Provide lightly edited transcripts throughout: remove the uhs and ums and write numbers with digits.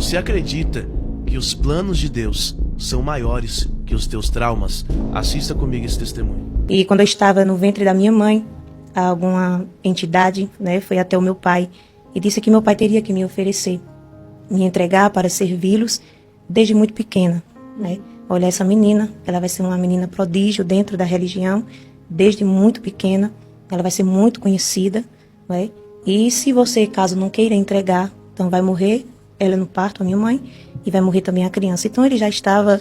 Você acredita que os planos de Deus são maiores que os teus traumas? Assista comigo esse testemunho. E quando eu estava no ventre da minha mãe, alguma entidade, né, foi até o meu pai e disse que meu pai teria que me oferecer, me entregar para servi-los desde muito pequena, né? Olha, essa menina, ela vai ser uma menina prodígio dentro da religião, desde muito pequena, ela vai ser muito conhecida, né? E se você, caso não queira entregar, então vai morrer ela no parto, a minha mãe, e vai morrer também a criança. Então ele já estava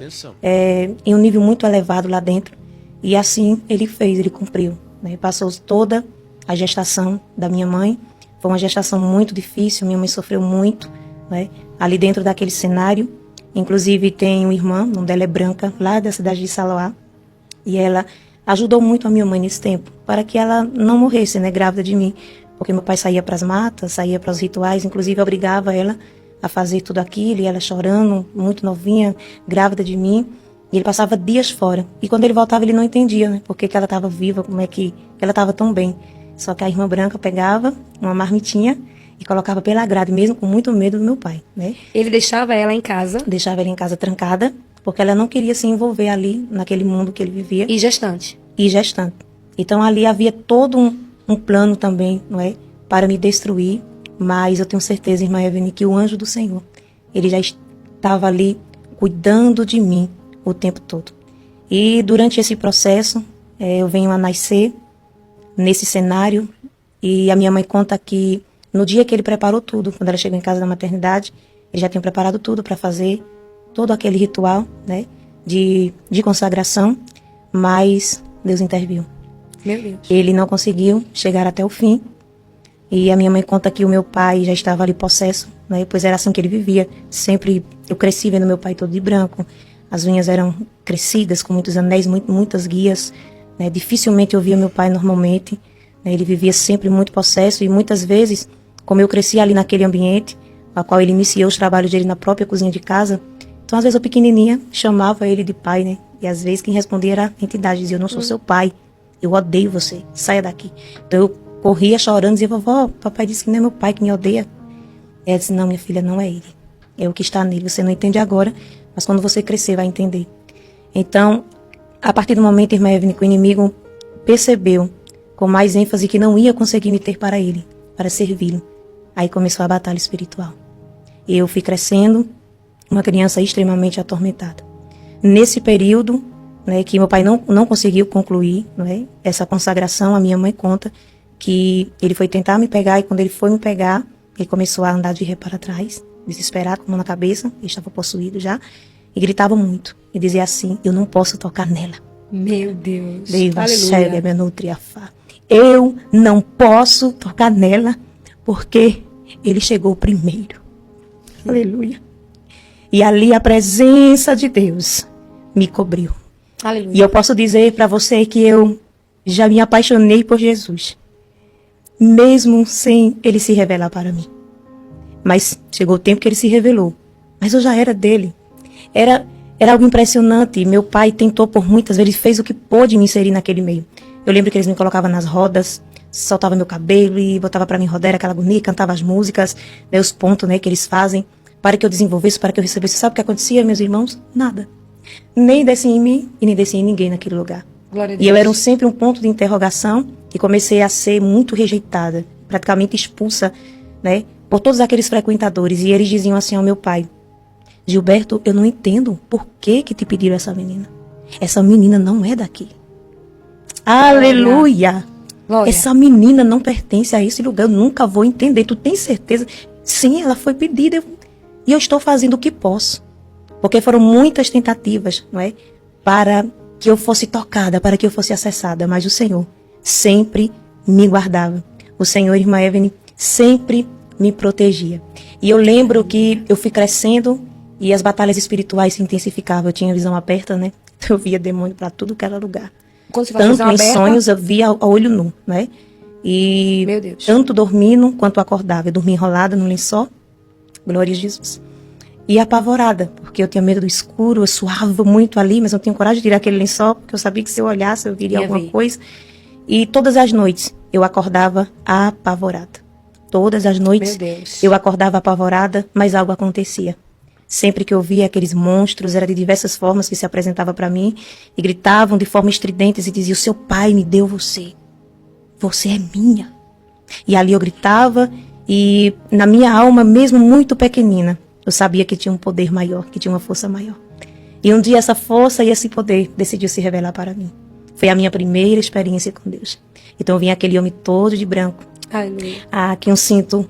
em um nível muito elevado lá dentro, e assim ele fez, ele cumpriu, né? Passou toda a gestação da minha mãe, foi uma gestação muito difícil, minha mãe sofreu muito, né? Ali dentro daquele cenário. Inclusive tem uma irmã, o nome dela é Branca, lá da cidade de Saloá, e ela ajudou muito a minha mãe nesse tempo, para que ela não morresse, né, grávida de mim, porque meu pai saía para as matas, saía para os rituais, inclusive obrigava ela a fazer tudo aquilo, e ela chorando, muito novinha, grávida de mim, e ele passava dias fora, e quando ele voltava ele não entendia, né, por que ela estava viva, como é que ela estava tão bem. Só que a irmã Branca pegava uma marmitinha e colocava pela grade, mesmo com muito medo do meu pai, né? Ele deixava ela em casa? Deixava ela em casa trancada, porque ela não queria se envolver ali, naquele mundo que ele vivia. E gestante? E gestante. Então ali havia todo um plano também, não é? Para me destruir, mas eu tenho certeza, irmã Evelyn, que o anjo do Senhor, ele já estava ali cuidando de mim o tempo todo. E durante esse processo, eu venho a nascer nesse cenário, e a minha mãe conta que no dia que ele preparou tudo, quando ela chegou em casa da maternidade, ele já tinha preparado tudo para fazer todo aquele ritual, né, de consagração, mas Deus interviu. Meu Deus. Ele não conseguiu chegar até o fim, e a minha mãe conta que o meu pai já estava ali possesso, né, pois era assim que ele vivia. Sempre eu cresci vendo meu pai todo de branco, as unhas eram crescidas, com muitos anéis, muitas guias, né, dificilmente eu via meu pai normalmente, né, ele vivia sempre muito possesso, e muitas vezes, como eu cresci ali naquele ambiente, a qual ele iniciou os trabalhos dele na própria cozinha de casa, então às vezes eu pequenininha chamava ele de pai, né? E às vezes quem respondia era a entidade, dizia: eu não sou seu pai, eu odeio você, saia daqui. Então eu corria chorando, dizia: vovó, papai disse que não é meu pai que me odeia. E ela disse: não, minha filha, não é ele, é o que está nele, você não entende agora, mas quando você crescer vai entender. Então, a partir do momento, irmã Evelyn, que o inimigo percebeu com mais ênfase que não ia conseguir me ter para ele, para servi-lo, aí começou a batalha espiritual. Eu fui crescendo, uma criança extremamente atormentada. Nesse período, né, que meu pai não conseguiu concluir, né, essa consagração, a minha mãe conta que ele foi tentar me pegar, e quando ele foi me pegar, ele começou a andar de ré para trás, desesperado, com a mão na cabeça, ele estava possuído já, e gritava muito, e dizia assim: eu não posso tocar nela. Meu Deus. Eu não posso tocar nela, porque ele chegou primeiro. Aleluia. E ali a presença de Deus me cobriu. Aleluia. E eu posso dizer para você que eu já me apaixonei por Jesus, mesmo sem ele se revelar para mim. Mas chegou o tempo que ele se revelou. Mas eu já era dele. Era algo impressionante. Meu pai tentou por muitas vezes, ele fez o que pôde me inserir naquele meio. Eu lembro que eles me colocavam nas rodas, soltava meu cabelo e botava para mim rodar aquela agonia, cantava as músicas, né, os pontos, né, que eles fazem, para que eu desenvolvesse, para que eu recebesse. Sabe o que acontecia, meus irmãos? Nada. Nem descia em mim e nem descia em ninguém naquele lugar. Glória a Deus. E eu era sempre um ponto de interrogação, e comecei a ser muito rejeitada, praticamente expulsa, né, por todos aqueles frequentadores. E eles diziam assim ao meu pai: Gilberto, eu não entendo por que te pediram essa menina. Essa menina não é daqui. Aleluia! Glória. Essa menina não pertence a esse lugar, eu nunca vou entender. Tu tem certeza? Sim, ela foi pedida, e eu estou fazendo o que posso. Porque foram muitas tentativas, não é? Para que eu fosse tocada, para que eu fosse acessada, mas o Senhor sempre me guardava. O Senhor, irmã Evelyn, sempre me protegia. E eu lembro que eu fui crescendo e as batalhas espirituais se intensificavam. Eu tinha visão aberta, né? Eu via demônio para tudo que era lugar. Quando você faz Tanto visão em aberta, sonhos eu via a olho nu, né? E Meu Deus. tanto dormindo quanto acordava. Eu dormia enrolada no lençol, glória a Jesus. E apavorada, porque eu tinha medo do escuro, eu suava muito ali, mas não tinha coragem de tirar aquele lençol, porque eu sabia que se eu olhasse eu viria alguma coisa. E todas as noites eu acordava apavorada. Todas as noites Meu Deus. eu acordava apavorada, mas algo acontecia. Sempre que eu via aqueles monstros, era de diversas formas que se apresentava para mim e gritavam de forma estridente e diziam: o seu pai me deu você. Você é minha. E ali eu gritava e na minha alma, mesmo muito pequenina, eu sabia que tinha um poder maior, que tinha uma força maior. E um dia essa força e esse poder decidiu se revelar para mim. Foi a minha primeira experiência com Deus. Então vinha aquele homem todo de branco. Aleluia. Aqui um cinto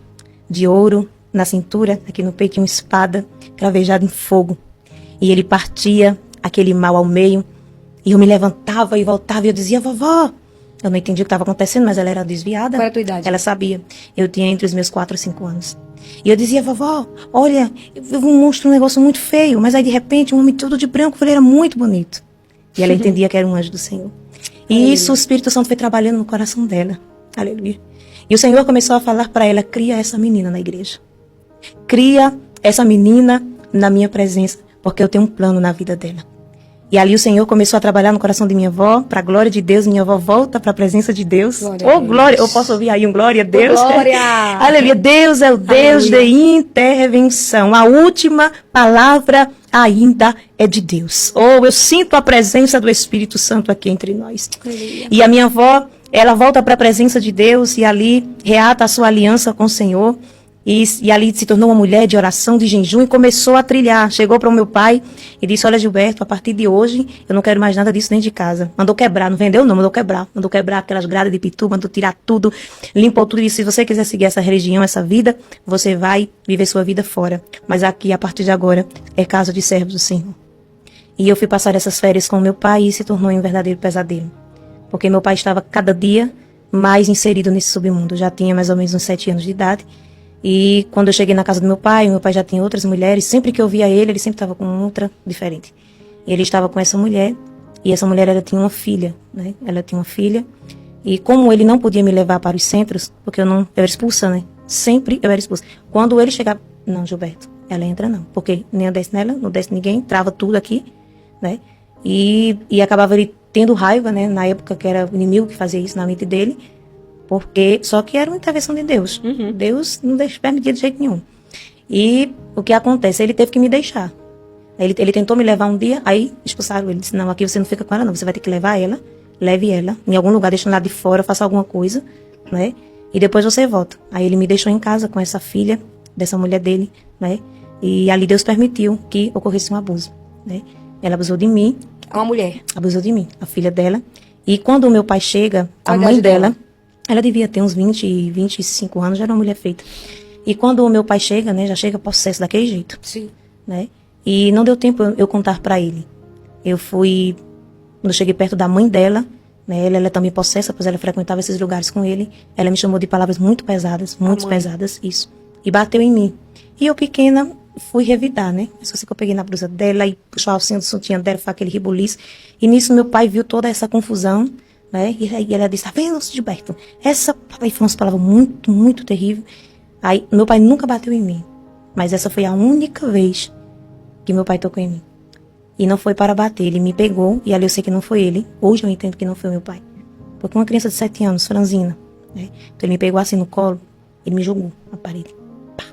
de ouro na cintura, aqui no peito tinha uma espada cravejada em fogo. E ele partia aquele mal ao meio. E eu me levantava e voltava e eu dizia: vovó. Eu não entendi o que estava acontecendo, mas ela era desviada. Qual era a tua idade? Ela sabia. Eu tinha entre os meus 4 e 5 anos. E eu dizia: vovó, olha, eu vi um monstro, um negócio muito feio. Mas aí de repente um homem todo de branco, ele era muito bonito. E ela entendia que era um anjo do Senhor. E isso o Espírito Santo foi trabalhando no coração dela. Aleluia. E o Senhor começou a falar para ela: cria essa menina na igreja. Cria essa menina na minha presença, porque eu tenho um plano na vida dela. E ali o Senhor começou a trabalhar no coração de minha avó, para a glória de Deus. Minha avó volta para a presença de Deus. Glória a Deus. Glória! Eu posso ouvir aí um glória a Deus? Glória! Aleluia! Deus é o Deus de intervenção. A última palavra ainda é de Deus. Eu sinto a presença do Espírito Santo aqui entre nós. Aleluia. E a minha avó, ela volta para a presença de Deus e ali reata a sua aliança com o Senhor. E ali se tornou uma mulher de oração, de jejum e começou a trilhar. Chegou para o meu pai e disse: olha, Gilberto, a partir de hoje eu não quero mais nada disso dentro de casa. Mandou quebrar, não vendeu não, mandou quebrar aquelas grades de pitu, mandou tirar tudo, limpou tudo e disse: se você quiser seguir essa religião, essa vida, você vai viver sua vida fora. Mas aqui, a partir de agora, é casa de servos do Senhor. E eu fui passar essas férias com meu pai e se tornou um verdadeiro pesadelo. Porque meu pai estava cada dia mais inserido nesse submundo. Já tinha mais ou menos uns 7 anos de idade. E quando eu cheguei na casa do meu pai já tinha outras mulheres. Sempre que eu via ele sempre estava com outra diferente. E ele estava com essa mulher. E essa mulher, ela tinha uma filha, né? Ela tinha uma filha. E como ele não podia me levar para os centros, porque eu era expulsa, né? Sempre eu era expulsa. Quando ele chegava... Não, Gilberto, ela entra não. Porque nem eu desce nela, não desce ninguém. Trava tudo aqui, né? E acabava ele tendo raiva, né? Na época que era o inimigo que fazia isso na mente dele. Só que era uma intervenção de Deus. Uhum. Deus não permitia de jeito nenhum. E o que acontece? Ele teve que me deixar. Ele tentou me levar um dia, aí expulsaram ele. Disse: não, aqui você não fica com ela não, você vai ter que levar ela, leve ela em algum lugar, deixa ela lá de fora, faça alguma coisa, né? E depois você volta. Aí ele me deixou em casa com essa filha, dessa mulher dele, né? E ali Deus permitiu que ocorresse um abuso, né? Ela abusou de mim. Uma mulher. Abusou de mim, a filha dela. E quando o meu pai chega, Qual a a mãe idade dela... dela? Ela devia ter uns 20, 25 anos, já era uma mulher feita. E quando o meu pai chega, né, já chega possesso daquele jeito, Sim. né? E não deu tempo eu contar pra ele. Quando eu cheguei perto da mãe dela, né, ela também possessa, pois ela frequentava esses lugares com ele. Ela me chamou de palavras muito pesadas, isso. E bateu em mim. E eu, pequena, fui revidar, né? Só sei que eu peguei na blusa dela e puxava o cinto do sutiã dela, foi aquele rebuliço. E nisso meu pai viu toda essa confusão, né? E aí ela disse: tá vendo, Gilberto? Aí foi umas palavras muito, muito terríveis. Aí meu pai nunca bateu em mim. Mas essa foi a única vez que meu pai tocou em mim. E não foi para bater, ele me pegou. E ali eu sei que não foi ele. Hoje eu entendo que não foi meu pai. Porque uma criança de 7 anos, franzina, né? Então ele me pegou assim no colo, ele me jogou na parede. Pá.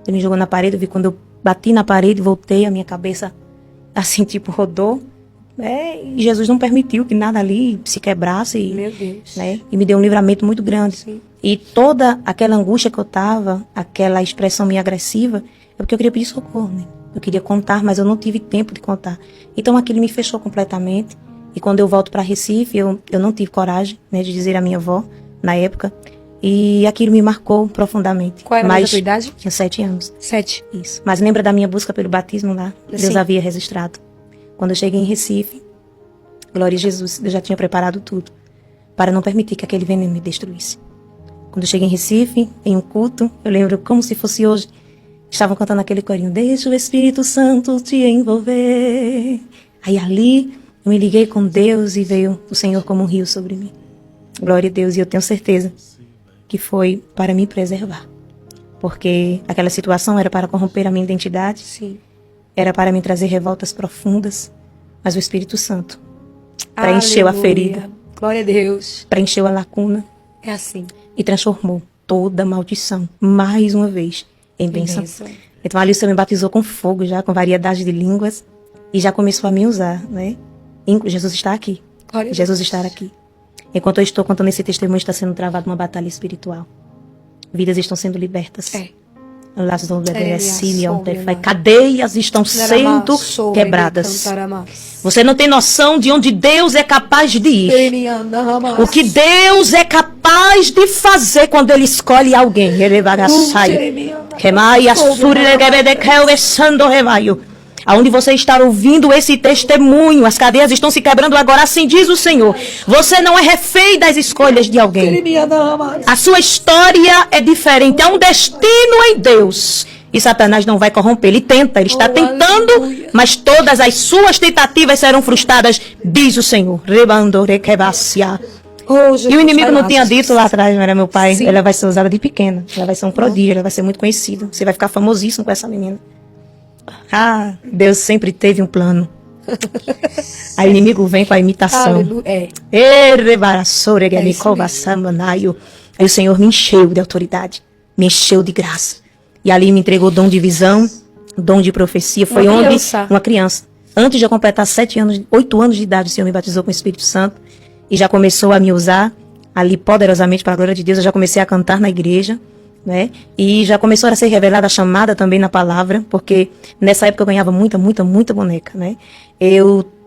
Ele me jogou na parede, eu vi quando eu bati na parede, voltei, a minha cabeça assim, tipo, rodou. E Jesus não permitiu que nada ali se quebrasse. Meu Deus. Né? E me deu um livramento muito grande. Sim. E toda aquela angústia que eu tava, aquela expressão minha agressiva, é porque eu queria pedir socorro, né? Eu queria contar, mas eu não tive tempo de contar. Então aquilo me fechou completamente. E quando eu volto para Recife, eu não tive coragem, né, de dizer à minha avó, na época. E aquilo me marcou profundamente. Qual era a tua idade? Tinha 7 anos. 7. Isso. Mas lembra da minha busca pelo batismo lá? Deus Sim. havia registrado. Quando eu cheguei em Recife, glória a Jesus, Deus já tinha preparado tudo para não permitir que aquele veneno me destruísse. Quando eu cheguei em Recife, em um culto, eu lembro como se fosse hoje, estavam cantando aquele corinho: deixa o Espírito Santo te envolver. Aí ali, eu me liguei com Deus e veio o Senhor como um rio sobre mim. Glória a Deus, e eu tenho certeza que foi para me preservar. Porque aquela situação era para corromper a minha identidade. Sim. Era para me trazer revoltas profundas, mas o Espírito Santo preencheu a ferida, Glória a Deus. preencheu a lacuna É assim. e transformou toda maldição, mais uma vez, em bênção. Então ali o Senhor me batizou com fogo já, com variedade de línguas. E já começou a me usar, né? Jesus está aqui. Glória a Jesus Deus. está aqui. Enquanto eu estou contando esse testemunho, está sendo travada uma batalha espiritual. Vidas estão sendo libertas. Laços vão cadeias estão sendo quebradas. Você não tem noção de onde Deus é capaz de ir. O que Deus é capaz de fazer quando Ele escolhe alguém. Aonde você está ouvindo esse testemunho, as cadeias estão se quebrando agora, assim diz o Senhor. Você não é refém das escolhas de alguém. A sua história é diferente, é um destino em Deus. E Satanás não vai corromper, ele tenta, ele está tentando, mas todas as suas tentativas serão frustradas, diz o Senhor. E o inimigo não tinha dito lá atrás, não era meu pai, ela vai ser usada de pequena, ela vai ser um prodígio, ela vai ser muito conhecida, você vai ficar famosíssimo com essa menina. Ah, Deus sempre teve um plano. Aí o inimigo vem com a imitação. Aí o Senhor me encheu de autoridade, me encheu de graça. E ali me entregou dom de visão, dom de profecia. Foi uma criança. Antes de eu completar 8 anos de idade, o Senhor me batizou com o Espírito Santo. E já começou a me usar ali poderosamente para a glória de Deus. Eu já comecei a cantar na igreja. Né? E já começou a ser revelada a chamada também na palavra, porque nessa época eu ganhava muita boneca, né?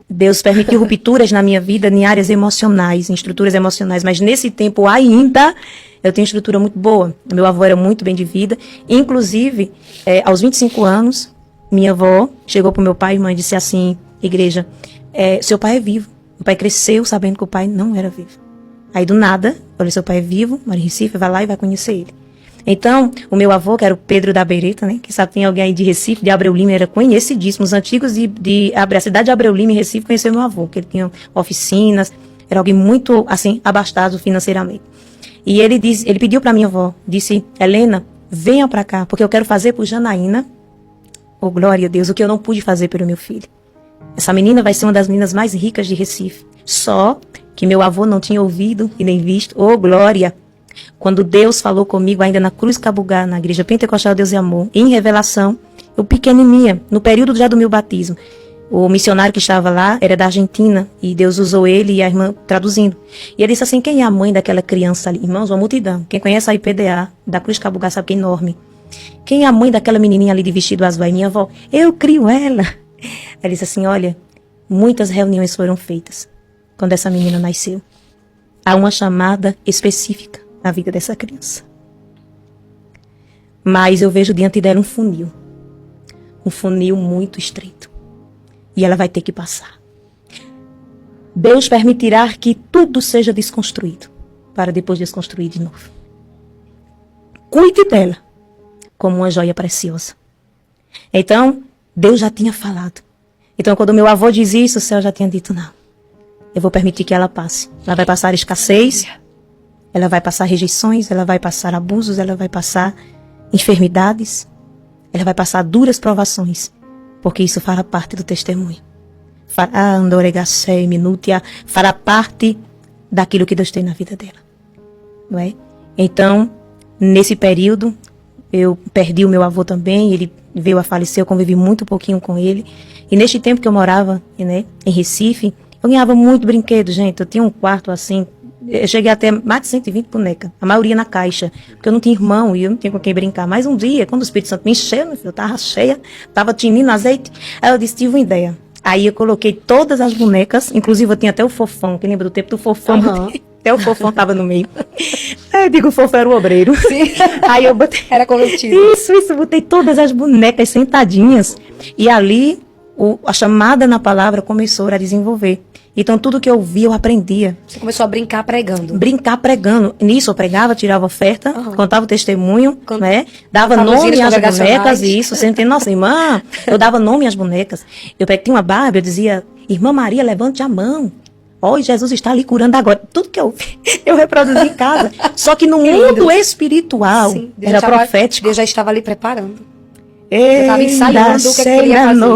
Deus permitiu rupturas na minha vida em áreas emocionais, em estruturas emocionais, mas nesse tempo ainda eu tenho estrutura muito boa. Meu avô era muito bem de vida, inclusive aos 25 anos, minha avó chegou para o meu pai e mãe e disse assim: igreja, seu pai é vivo. Meu pai cresceu sabendo que o pai não era vivo. Aí do nada, olha, seu pai é vivo, mora em Recife, vai lá e vai conhecer ele. Então, o meu avô, que era o Pedro da Beireta, né? Que sabe, tem alguém aí de Recife, de Abreu Lima, era conhecidíssimo. Os antigos a cidade de Abreu Lima, em Recife, conheceu meu avô, que ele tinha oficinas, era alguém muito, assim, abastado financeiramente. E ele pediu para minha avó, disse: Helena, venha para cá, porque eu quero fazer por Janaína, oh glória a Deus, o que eu não pude fazer pelo meu filho. Essa menina vai ser uma das meninas mais ricas de Recife. Só que meu avô não tinha ouvido e nem visto, oh glória. Quando Deus falou comigo ainda na Cruz Cabugá, na Igreja Pentecostal Deus e Amor, em revelação, eu pequenininha, no período já do meu batismo, o missionário que estava lá era da Argentina e Deus usou ele e a irmã traduzindo. E ele disse assim: quem é a mãe daquela criança ali? Irmãos, uma multidão. Quem conhece a IPDA da Cruz Cabugá sabe que é enorme. Quem é a mãe daquela menininha ali de vestido azul? Aí minha avó: eu crio ela. Ele disse assim: olha, muitas reuniões foram feitas quando essa menina nasceu. Há uma chamada específica na vida dessa criança. Mas eu vejo diante dela um funil muito estreito. E ela vai ter que passar. Deus permitirá que tudo seja desconstruído, para depois desconstruir de novo. Cuide dela como uma joia preciosa. Então, Deus já tinha falado. Então, quando meu avô diz isso, o céu já tinha dito: não, eu vou permitir que ela passe. Ela vai passar escassez, ela vai passar rejeições, ela vai passar abusos, ela vai passar enfermidades, ela vai passar duras provações, porque isso fará parte do testemunho. Fará parte daquilo que Deus tem na vida dela. Não é? Então, nesse período, eu perdi o meu avô também, ele veio a falecer, eu convivi muito pouquinho com ele. E neste tempo que eu morava, né, em Recife, eu ganhava muito brinquedo, gente. Eu tinha um quarto assim, eu cheguei até mais de 120 bonecas, a maioria na caixa, porque eu não tinha irmão e eu não tinha com quem brincar. Mas um dia, quando o Espírito Santo me encheu, meu filho, eu tava cheia, tava tinindo azeite, aí eu disse: tive uma ideia. Aí eu coloquei todas as bonecas, inclusive eu tinha até o Fofão, quem lembra do tempo do Fofão? Até o Fofão tava no meio. Aí eu digo: o Fofão era o obreiro. Sim. Aí eu botei... Era convertido. Isso, botei todas as bonecas sentadinhas. E ali, a chamada na palavra começou a desenvolver. Então, tudo que eu via, eu aprendia. Você começou a brincar pregando. Brincar pregando. Nisso, eu pregava, tirava oferta, contava o testemunho, né? Dava nome às bonecas, e isso. Você não tem nossa irmã. Eu dava nome às bonecas. Eu tinha uma Barbie, eu dizia: irmã Maria, levante a mão. Ó, Jesus está ali curando agora. Tudo que eu reproduzi em casa. Só que no mundo espiritual, sim, era profético. Deus já estava ali preparando. Eu estava ensaiando o que ele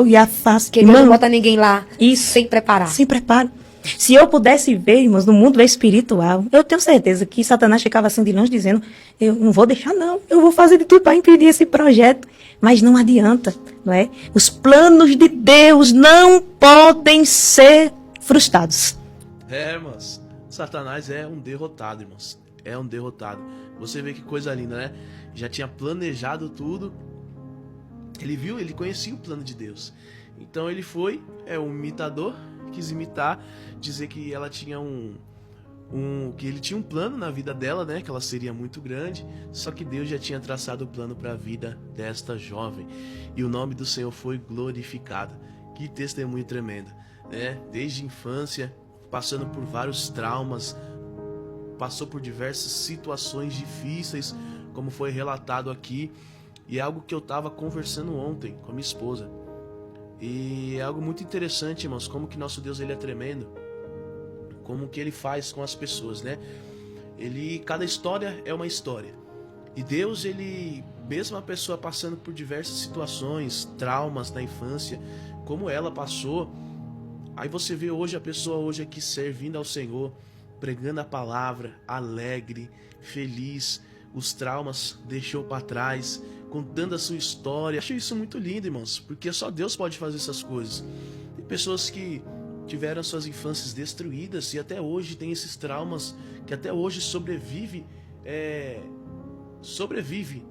ia fazer. Porque Deus não bota ninguém lá sem preparar. Sem preparo. Se eu pudesse ver, irmãos, no mundo espiritual, eu tenho certeza que Satanás ficava assim de longe dizendo, eu não vou deixar não, eu vou fazer de tudo para impedir esse projeto. Mas não adianta, não é? Os planos de Deus não podem ser frustrados. Irmãos, Satanás é um derrotado, irmãos. É um derrotado. Você vê que coisa linda, né? Já tinha planejado tudo. Ele conhecia o plano de Deus. Então ele foi, um imitador, quis imitar, dizer que ela tinha que ele tinha um plano na vida dela, né? Que ela seria muito grande. Só que Deus já tinha traçado o plano para a vida desta jovem. E o nome do Senhor foi glorificado. Que testemunho tremendo, né? Desde a infância, passando por vários traumas, passou por diversas situações difíceis, como foi relatado aqui. E é algo que eu estava conversando ontem com a minha esposa. E é algo muito interessante, irmãos, como que nosso Deus ele é tremendo. Como que ele faz com as pessoas, né? Cada história é uma história. E Deus, mesmo a pessoa passando por diversas situações, traumas na infância, como ela passou, aí você vê hoje a pessoa hoje aqui servindo ao Senhor, pregando a palavra, alegre, feliz, os traumas deixou para trás, contando a sua história. Eu acho isso muito lindo, irmãos, porque só Deus pode fazer essas coisas. Tem pessoas que tiveram suas infâncias destruídas e até hoje tem esses traumas, que até hoje sobrevive,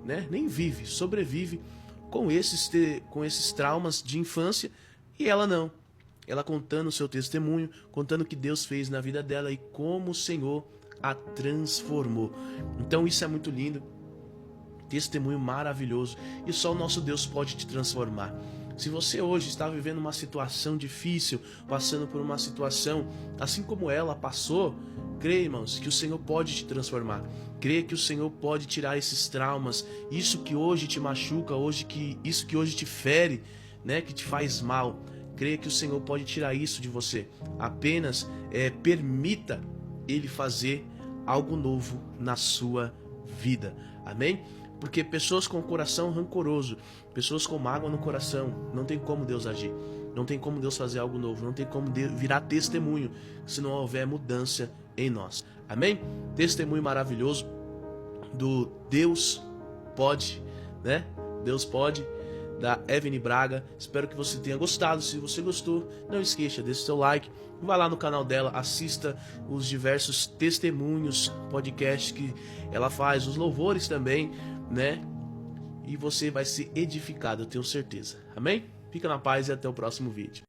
né? Nem vive, sobrevive com esses traumas de infância, e ela não. Ela contando o seu testemunho, contando o que Deus fez na vida dela e como o Senhor a transformou. Então isso é muito lindo, testemunho maravilhoso, e só o nosso Deus pode te transformar. Se você hoje está vivendo uma situação difícil, passando por uma situação assim como ela passou, creia, irmãos, que o Senhor pode te transformar. Creia que o Senhor pode tirar esses traumas, isso que hoje te machuca, isso que hoje te fere, né, que te faz mal. Creia que o Senhor pode tirar isso de você. Apenas permita Ele fazer algo novo na sua vida. Amém? Porque pessoas com o coração rancoroso, pessoas com mágoa no coração, não tem como Deus agir. Não tem como Deus fazer algo novo. Não tem como virar testemunho se não houver mudança em nós. Amém? Testemunho maravilhoso do Deus Pode, né? Deus Pode, da Evelyn Braga. Espero que você tenha gostado. Se você gostou, não esqueça, deixe seu like, vai lá no canal dela, assista os diversos testemunhos, podcasts que ela faz, os louvores também, né? E você vai ser edificado, eu tenho certeza. Amém? Fica na paz e até o próximo vídeo.